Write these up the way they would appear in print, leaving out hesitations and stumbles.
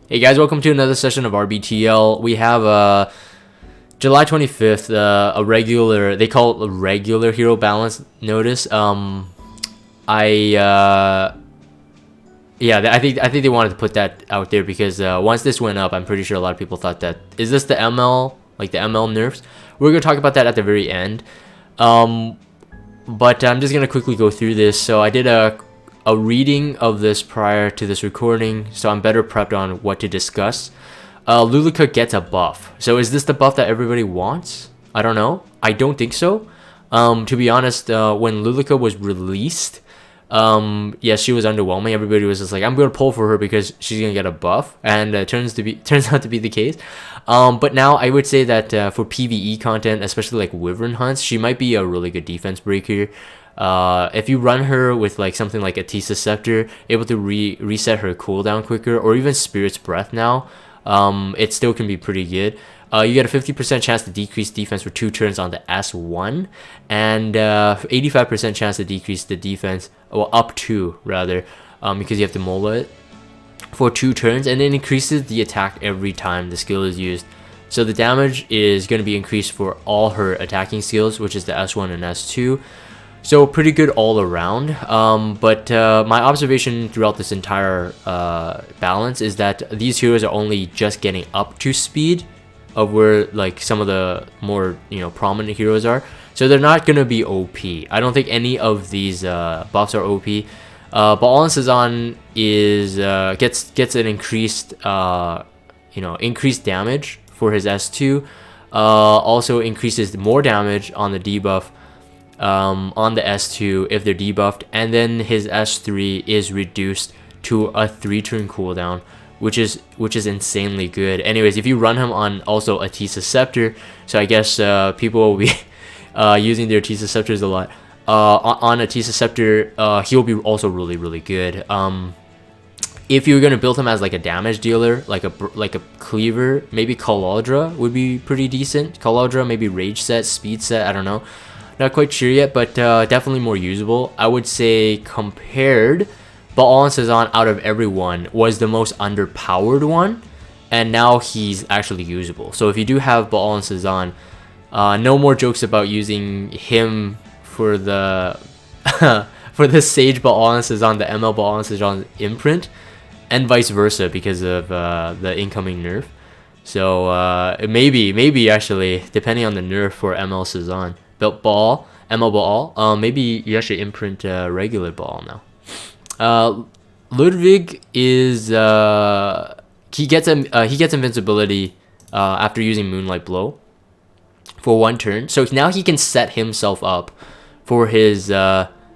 Hey guys, welcome to another session of RBTL. We have July 25th, a regular, they call it a regular hero balance notice. I think they wanted to put that out there because once this went up, I'm pretty sure a lot of people thought that, is this the ML, like the ML nerfs? We're going to talk about that at the very end. But I'm just going to quickly go through this. So I did a reading of this prior to this recording, so I'm better prepped on what to discuss. Luluka gets a buff. So is this the buff that everybody wants? I don't know. I don't think so. To be honest, when Luluka was released, yes, she was underwhelming. Everybody was just like, I'm gonna pull for her because she's gonna get a buff, and turns out to be the case. But now I would say that for PvE content, especially like Wyvern hunts, she might be a really good defense breaker. If you run her with like something like Atisa Scepter, able to reset her cooldown quicker, or even Spirit's Breath now, it still can be pretty good. You get a 50% chance to decrease defense for 2 turns on the S1, and 85% chance to decrease the defense, well, up to rather, because you have to mola it for 2 turns, and it increases the attack every time the skill is used. So the damage is going to be increased for all her attacking skills, which is the S1 and S2. So pretty good all around. But my observation throughout this entire balance is that these heroes are only just getting up to speed of where like some of the more prominent heroes are. So they're not gonna be OP. I don't think any of these buffs are OP. Baal and Sazan is gets an increased increased damage for his S2. Also increases more damage on the debuff on the S2 if they're debuffed, and then his S3 is reduced to a 3-turn cooldown, which is insanely good. Anyways, if you run him on also Atisa Scepter, so I guess people will be using their Atisa Scepters a lot. On Atisa Scepter, he'll be also really good. If you're gonna build him as like a damage dealer, like a cleaver, maybe Kaladra would be pretty decent. Kaladra, maybe Rage set, Speed set, I don't know. Not quite sure yet, but definitely more usable. I would say compared, Baal and Sazan out of everyone was the most underpowered one, and now he's actually usable. So if you do have Baal and Sazan, no more jokes about using him for the for the Sage Baal and Sazan, the ML Baal and Sazan imprint, and vice versa because of the incoming nerf. So maybe actually, depending on the nerf for ML Sazan. Baal, ML Baal, maybe you actually imprint regular Baal now. Ludwig is he gets invincibility after using Moonlight Blow for 1 turn, so now he can set himself up for his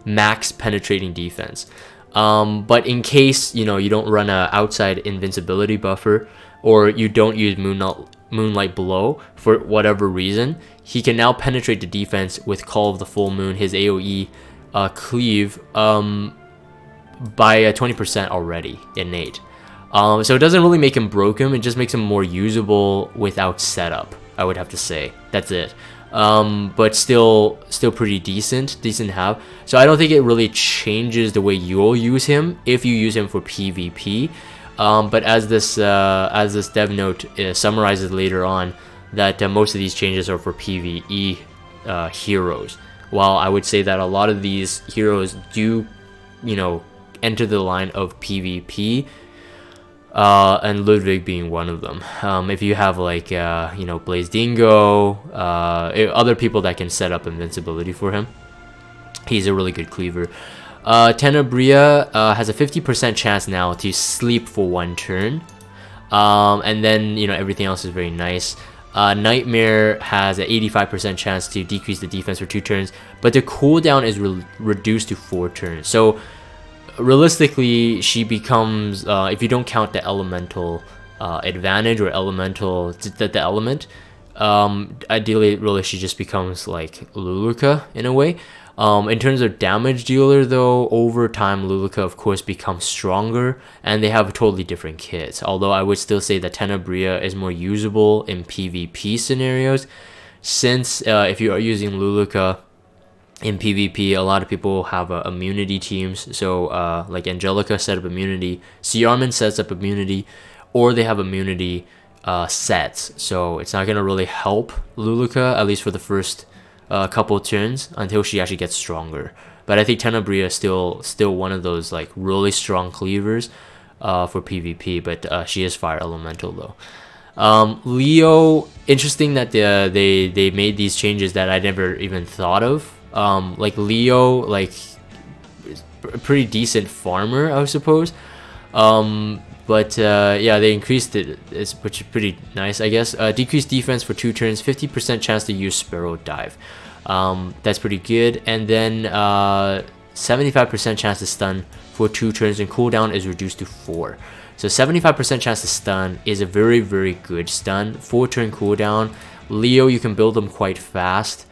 max penetrating defense. But in case you don't run a outside invincibility buffer, or you don't use Moonlight Blow for whatever reason, he can now penetrate the defense with Call of the Full Moon, his AoE cleave, by 20% already innate. So it doesn't really make him broken, it just makes him more usable without setup, I would have to say. That's it. But still pretty decent to have. So I don't think it really changes the way you'll use him if you use him for PvP. But as this dev note summarizes later on, that most of these changes are for PvE heroes. While I would say that a lot of these heroes do, enter the line of PvP, and Ludwig being one of them. If you have like Blaze Dingo, other people that can set up invincibility for him, he's a really good cleaver. Tenebria has a 50% chance now to sleep for 1 turn, and then everything else is very nice. Nightmare has an 85% chance to decrease the defense for 2 turns, but the cooldown is reduced to 4 turns. So realistically, she becomes, if you don't count the elemental advantage or elemental the element, ideally really she just becomes like Luluka in a way. In terms of damage dealer though, over time Luluka of course becomes stronger, and they have totally different kits. Although I would still say that Tenebria is more usable in PvP scenarios, since if you are using Luluka in PvP, a lot of people have immunity teams. So like Angelica set up immunity, Ciarman sets up immunity, or they have immunity sets, so it's not gonna really help Luluka, at least for the first couple turns, until she actually gets stronger. But I think Tenebria is still one of those like really strong cleavers for PvP, but she is fire elemental though. Leo, interesting that they made these changes that I never even thought of. Like Leo, like a pretty decent farmer, I suppose. But yeah, they increased it, which is pretty nice, I guess. Decreased defense for 2 turns, 50% chance to use Sparrow Dive. That's pretty good. And then 75% chance to stun for 2 turns, and cooldown is reduced to 4. So 75% chance to stun is a very, very good stun. 4-turn cooldown. Leo, you can build him quite fast.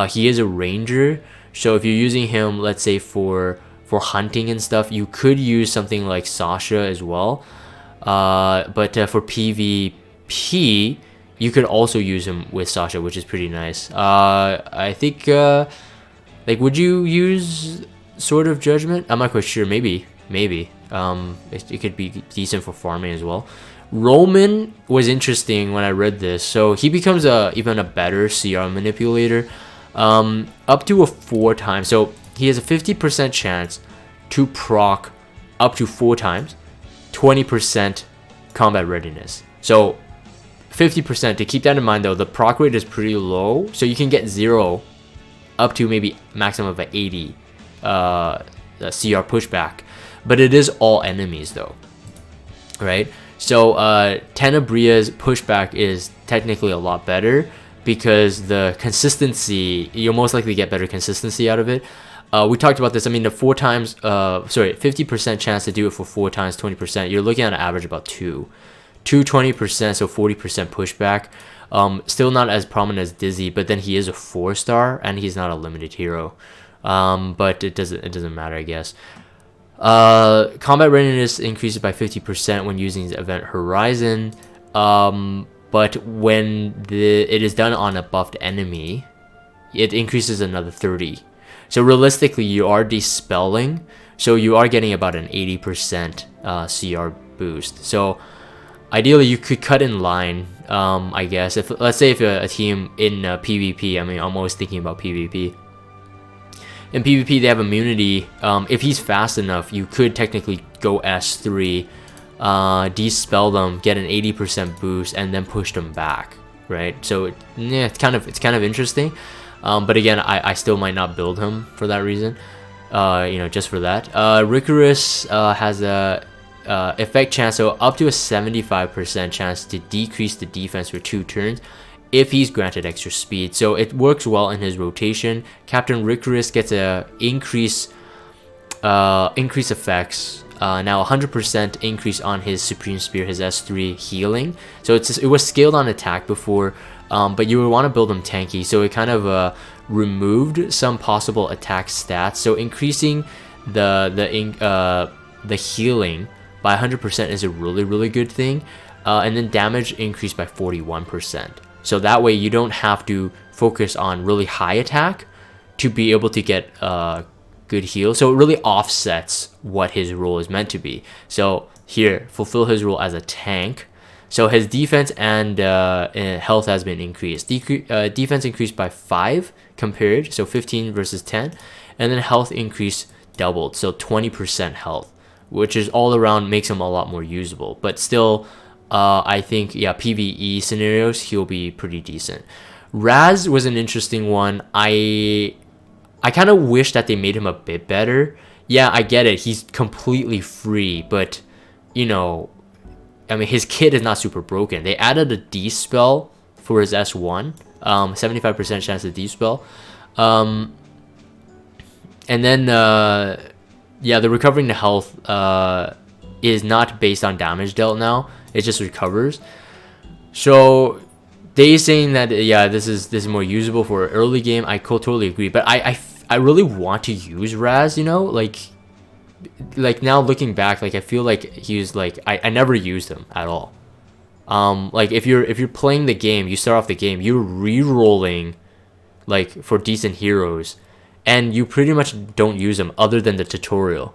He is a ranger, so if you're using him, let's say for hunting and stuff, you could use something like Sasha as well. But for PvP, you could also use him with Sasha, which is pretty nice. I think, like, would you use Sword of Judgment? I'm not quite sure. Maybe. It could be decent for farming as well. Roman was interesting when I read this. So he becomes even a better CR manipulator, up to 4 times. So he has a 50% chance to proc up to 4 times. 20% combat readiness. So 50%, to keep that in mind though, the proc rate is pretty low, so you can get 0 up to maybe maximum of 80 CR pushback, but it is all enemies though, right? So Tenebria's pushback is technically a lot better because the consistency, you'll most likely get better consistency out of it. We talked about this. I mean, the 50% chance to do it for 4 times, 20%. You're looking at an average about 2, 20%, so 40% pushback. Still not as prominent as Dizzy, but then he is a 4-star and he's not a limited hero. But it doesn't matter, I guess. Combat readiness increases by 50% when using the event Horizon. But when it is done on a buffed enemy, it increases another 30. So realistically, you are dispelling, so you are getting about an 80% CR boost. So ideally, you could cut in line, I guess. If let's say if a team in PvP, I mean, I'm always thinking about PvP. In PvP, they have immunity. If he's fast enough, you could technically go S3, dispel them, get an 80% boost, and then push them back, right? So yeah, it's kind of interesting. But again, I still might not build him for that reason, just for that. Ricorous has a effect chance, so up to a 75% chance to decrease the defense for 2 turns if he's granted extra speed. So it works well in his rotation. Captain Ricorous gets a increase effects. Now 100% increase on his Supreme Spear, his S3 healing. So it was scaled on attack before. But you would want to build them tanky, so it kind of removed some possible attack stats. So increasing the healing by 100% is a really good thing, and then damage increased by 41%. So that way you don't have to focus on really high attack to be able to get good heal. So it really offsets what his role is meant to be. So here, fulfill his role as a tank. So his defense and health has been increased. Defense increased by 5 compared, so 15 versus 10. And then health increase doubled, so 20% health, which is all around makes him a lot more usable. But still, I think, yeah, PvE scenarios, he'll be pretty decent. Raz was an interesting one. I kind of wish that they made him a bit better. Yeah, I get it. He's completely free, but, I mean, his kit is not super broken. They added a D-spell for his S1, 75% chance to D-spell. And then, yeah, the recovering the health is not based on damage dealt now. It just recovers. So they saying that, yeah, this is more usable for early game. I totally agree. But I really want to use Raz, like now looking back, like I feel like he's like I never used him at all. Like if you're playing the game, you start off the game, you're re-rolling like for decent heroes, and you pretty much don't use them other than the tutorial.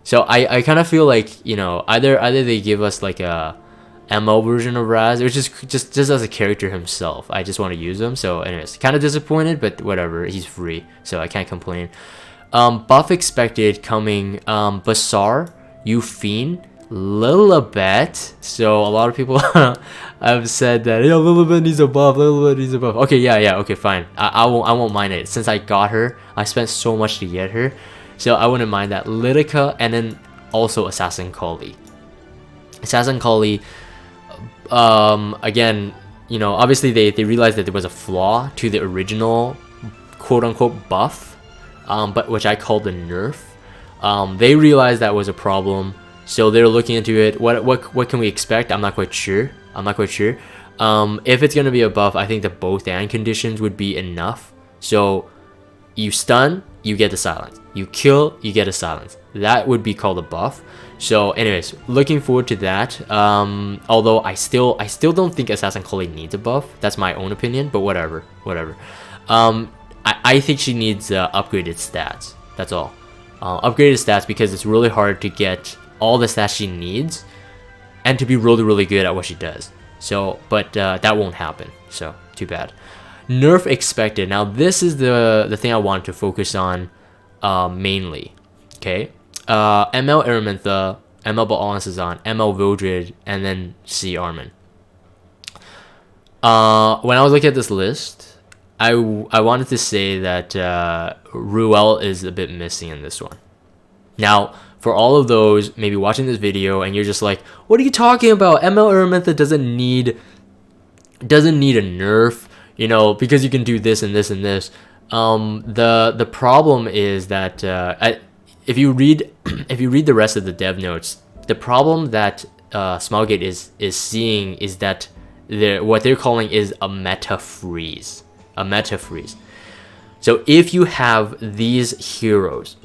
So I kind of feel like either they give us like a ML version of Raz, which is just as a character himself. I just want to use him. So anyways, kind of disappointed, but whatever. He's free, so I can't complain. Buff expected coming. Basar, Yufine, Lilibet. So a lot of people have said that Lilibet needs a buff. Lilibet needs a buff. Okay, yeah. Okay, fine. I won't mind it. Since I got her, I spent so much to get her, so I wouldn't mind that. Lidica, and then also Assassin Kali. Assassin Kali. Again, you know, obviously they realized that there was a flaw to the original quote-unquote buff, but which I called the nerf. They realized that was a problem, so they're looking into it. What can we expect? I'm not quite sure. If it's gonna be a buff, I think the both and conditions would be enough. So you stun, you get the silence. You kill, you get a silence. That would be called a buff. So anyways, looking forward to that. Although I still don't think Assassin Kali needs a buff. That's my own opinion, but whatever. I think she needs upgraded stats. That's all. Upgraded stats, because it's really hard to get all the stats she needs and to be really good at what she does. So, but that won't happen. So too bad. Nerf expected. Now this is the thing I wanted to focus on mainly. Okay. ML Araminta, ML Ba'al Sazan, ML Vildred, and then C Armin. When I was looking at this list, I wanted to say that Ruel is a bit missing in this one. Now, for all of those maybe watching this video and you're just like, what are you talking about? ML Araminta doesn't need a nerf, you know, because you can do this and this and this. The problem is that if you read the rest of the dev notes, the problem that Smilegate is seeing is that what they're calling is a meta freeze. So if you have these heroes,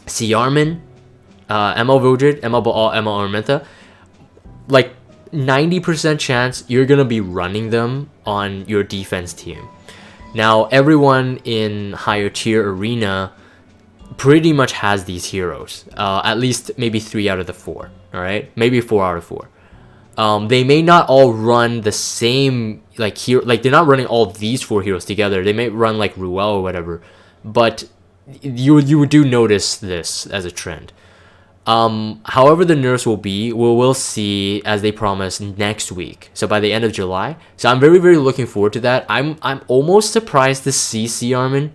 C Armin, ML Vildred, ML Ba'al, ML Araminta, like 90% chance you're gonna be running them on your defense team. Now everyone in higher tier arena pretty much has these heroes, at least maybe 3 out of the 4. All right, maybe 4 out of 4. They may not all run the same like they're not running all these 4 heroes together. They may run like Ruel or whatever, but you do notice this as a trend. However the nerfs will be, we'll see, as they promise, next week, so by the end of July. So I'm very looking forward to that. I'm almost surprised to see C Armin.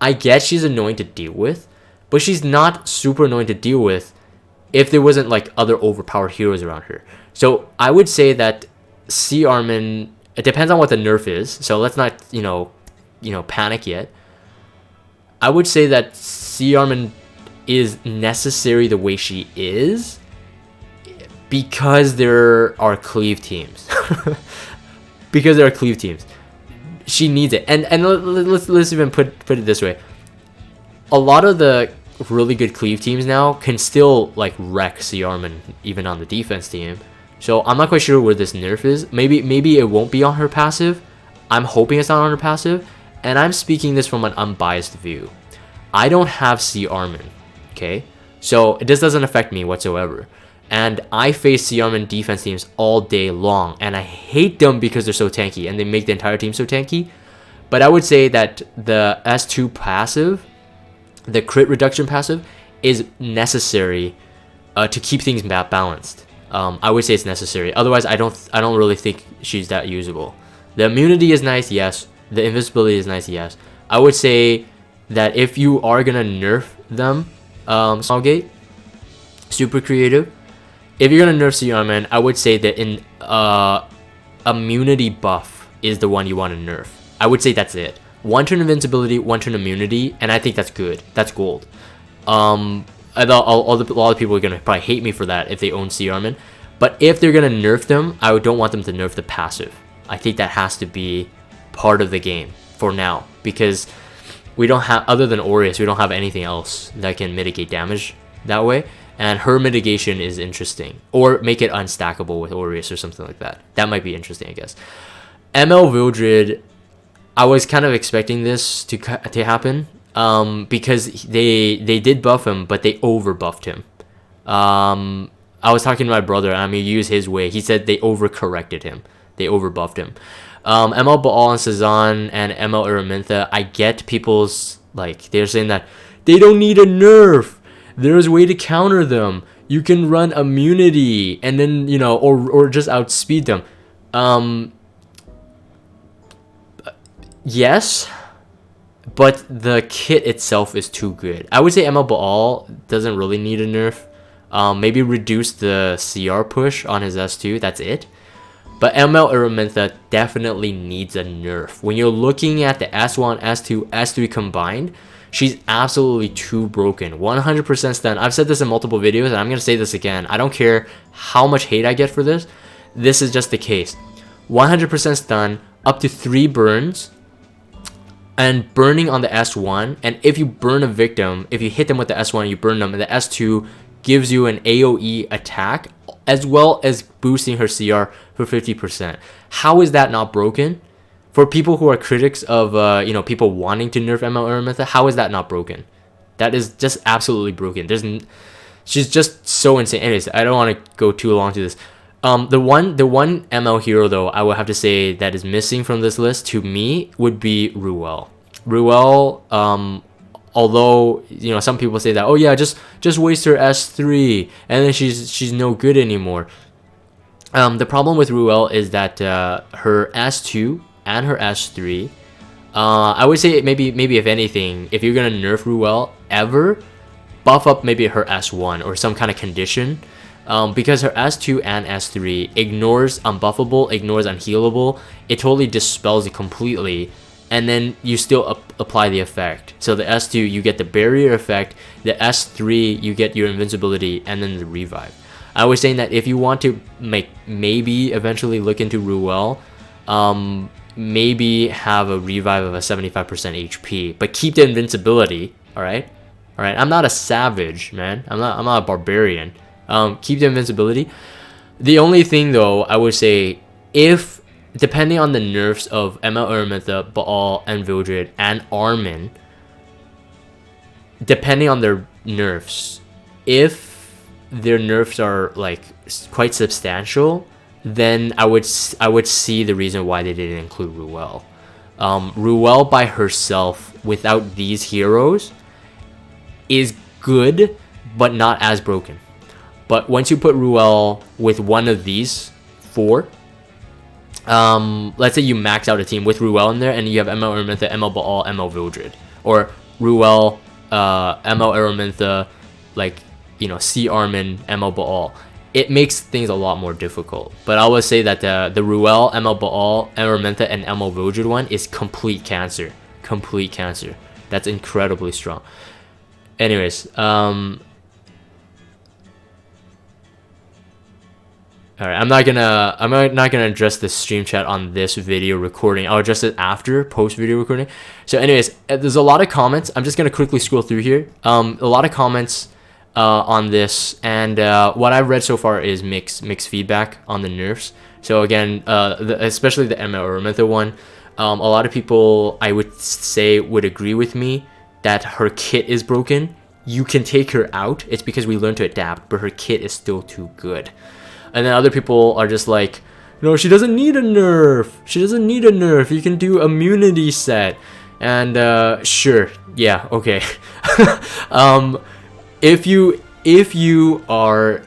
I get she's annoying to deal with, but she's not super annoying to deal with if there wasn't like other overpowered heroes around her. So I would say that C Armin, it depends on what the nerf is, so let's not you know panic yet. I would say that C Armin is necessary the way she is because there are cleave teams. Because there are cleave teams, she needs it. And let's even put it this way. A lot of the really good cleave teams now can still like wreck C Armin even on the defense team. So I'm not quite sure where this nerf is. Maybe it won't be on her passive. I'm hoping it's not on her passive, and I'm speaking this from an unbiased view. I don't have C Armin, okay? So this doesn't affect me whatsoever. And I face C Armin defense teams all day long, and I hate them because they're so tanky and they make the entire team so tanky. But I would say that the S2 passive, the crit reduction passive, is necessary to keep things balanced. I would say it's necessary. Otherwise, I don't really think she's that usable. The immunity is nice, yes. The invincibility is nice, yes. I would say that if you are gonna nerf them, Smilegate, super creative. If you're gonna nerf C Armin, I would say that in immunity buff is the one you want to nerf. I would say that's it. 1 turn invincibility, 1 turn immunity, and I think that's good. That's gold. A lot of people are gonna probably hate me for that if they own C Armin, but if they're gonna nerf them, I don't want them to nerf the passive. I think that has to be part of the game for now, because we don't have, other than Aureus, we don't have anything else that can mitigate damage that way, and her mitigation is interesting. Or make it unstackable with Aureus or something like that. That might be interesting, I guess. ML Vildred, I was kind of expecting this to happen, because they did buff him, but they over buffed him. I was talking to my brother, and I'm gonna use his way. He said they overcorrected him. They overbuffed him. ML Baal and Sazan and ML Araminta, I get people's, like, they're saying that they don't need a nerf. There's a way to counter them. You can run immunity and then, you know, or just outspeed them. Yes, but the kit itself is too good. I would say ML Baal doesn't really need a nerf. Maybe reduce the CR push on his S2, that's it. But ML Araminta definitely needs a nerf. When you're looking at the S1, S2, S3 combined, she's absolutely too broken. 100% stun. I've said this in multiple videos, and I'm going to say this again. I don't care how much hate I get for this. This is just the case. 100% stun, up to 3 burns, and burning on the S1. And if you burn a victim, if you hit them with the S1, you burn them, and the S2 gives you an AoE attack, as well as boosting her CR for 50%. How is that not broken? For people who are critics of, you know, people wanting to nerf ML Araminta, how is that not broken? That is just absolutely broken. She's just so insane. Anyways, I don't want to go too long to this. The one ML hero though, I would have to say that is missing from this list to me would be Ruel. Ruel, although, you know, some people say that, oh yeah, just waste her S3 and then she's no good anymore. The problem with Ruel is that her S2 and her S3, I would say maybe if anything, if you're gonna nerf Ruel ever, buff up maybe her S1 or some kind of condition, because her S2 and S3 ignores unbuffable, ignores unhealable. It totally dispels it completely, and then you still apply the effect. So the S2 you get the barrier effect, the S3 you get your invincibility, and then the revive. I was saying that if you want to maybe eventually look into Ruel, maybe have a revive of a 75% HP, but keep the invincibility. All right. I'm not a savage, man. I'm not a barbarian. Keep the invincibility. The only thing though, I would say, if depending on the nerfs of ML Araminta, Baal, and Vildred, and Armin, depending on their nerfs, if their nerfs are like quite substantial, then I would see the reason why they didn't include Ruel. Ruel by herself without these heroes is good, but not as broken. But once you put Ruel with one of these 4, let's say you max out a team with Ruel in there, and you have ML Araminta, ML Baal, ML Vildred, or Ruel, ML Araminta, like, you know, C Armin, ML Baal. It makes things a lot more difficult. But I would say that the Ruel, ML Baal, Araminta, and ML Vildred one is complete cancer. Complete cancer. That's incredibly strong. Anyways, alright, I'm not gonna address the stream chat on this video recording. I'll address it after post video recording. So anyways, there's a lot of comments. I'm just gonna quickly scroll through here. A lot of comments on this, and what I've read so far is mixed feedback on the nerfs. So again, especially the ML Araminta one, a lot of people, I would say, would agree with me that her kit is broken. You can take her out. It's because we learned to adapt, but her kit is still too good. And then other people are just like, no, she doesn't need a nerf. She doesn't need a nerf. You can do immunity set. And sure, yeah, okay. If you are,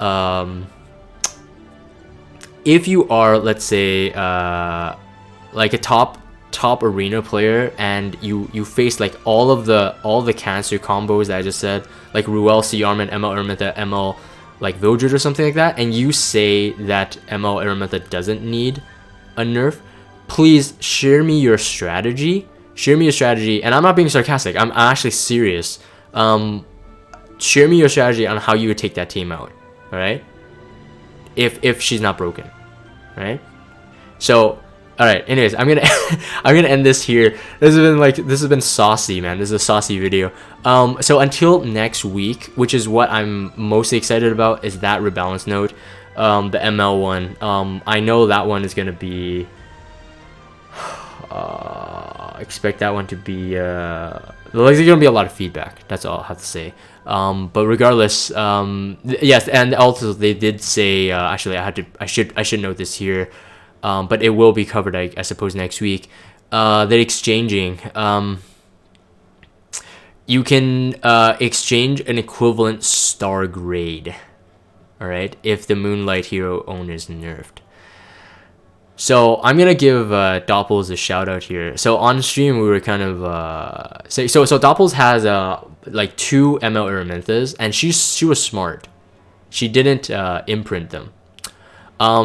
let's say, like a top arena player, and you face like all the cancer combos that I just said, like Ruel, C Armin, ML Araminta, ML like Vildred or something like that, and you say that ML Araminta doesn't need a nerf, please share me your strategy. Share me your strategy, and I'm not being sarcastic. I'm actually serious. Share me your strategy on how you would take that team out. All right, if she's not broken, right? So, all right. Anyways, I'm gonna I'm gonna end this here. This has been saucy, man. This is a saucy video. So until next week, which is what I'm mostly excited about, is that rebalance node, the ML one. I know that one is gonna be. Expect that one to be There's gonna be a lot of feedback. That's all I have to say. But regardless, yes, and also they did say actually I should note this here, but it will be covered I suppose next week. That exchanging, you can exchange an equivalent star grade. All right, if the Moonlight Hero owner is nerfed. So I'm gonna give Doppels a shout out here. So on stream we were kind of so Doppels has like 2 ML Araminthas, and she was smart. She didn't imprint them.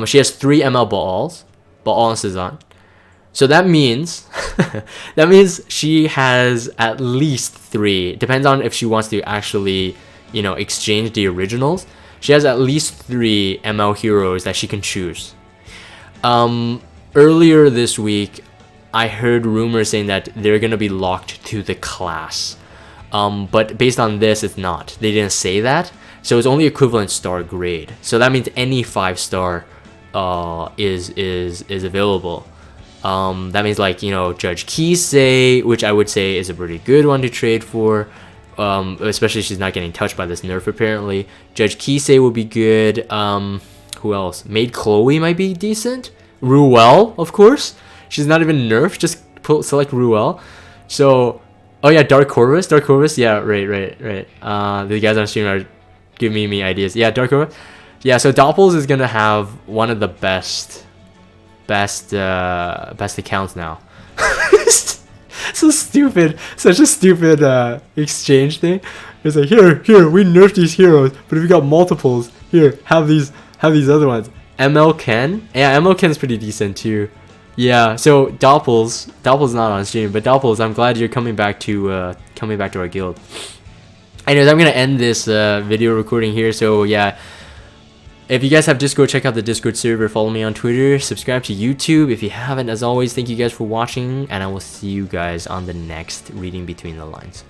She has 3 ML Baal and Cezanne. So that means she has at least 3. Depends on if she wants to actually, exchange the originals. She has at least 3 ML heroes that she can choose. Earlier this week, I heard rumors saying that they're gonna be locked to the class. But based on this, it's not. They didn't say that, so it's only equivalent star grade. So that means any 5-star is available. That means like Judge Kisei, which I would say is a pretty good one to trade for. Especially if she's not getting touched by this nerf apparently. Judge Kisei would be good. Who else? Maid Chloe might be decent. Ruel, of course. She's not even nerfed. Just select Ruel. So, oh yeah, Dark Corvus. Yeah, right. The guys on stream are giving me ideas. Yeah, Dark Corvus. Yeah, so Doppels is gonna have one of the best accounts now. So stupid. Such a stupid exchange thing. It's like here we nerfed these heroes, but if you got multiples, here have these other ones. ML Ken, yeah, ML Ken's pretty decent too. Yeah, so Doppels not on stream, but Doppels, I'm glad you're coming back to our guild. Anyways, I'm gonna end this video recording here. So yeah, if you guys have Discord, check out the Discord server. Follow me on Twitter. Subscribe to YouTube if you haven't. As always, thank you guys for watching, and I will see you guys on the next Reading Between the Lines.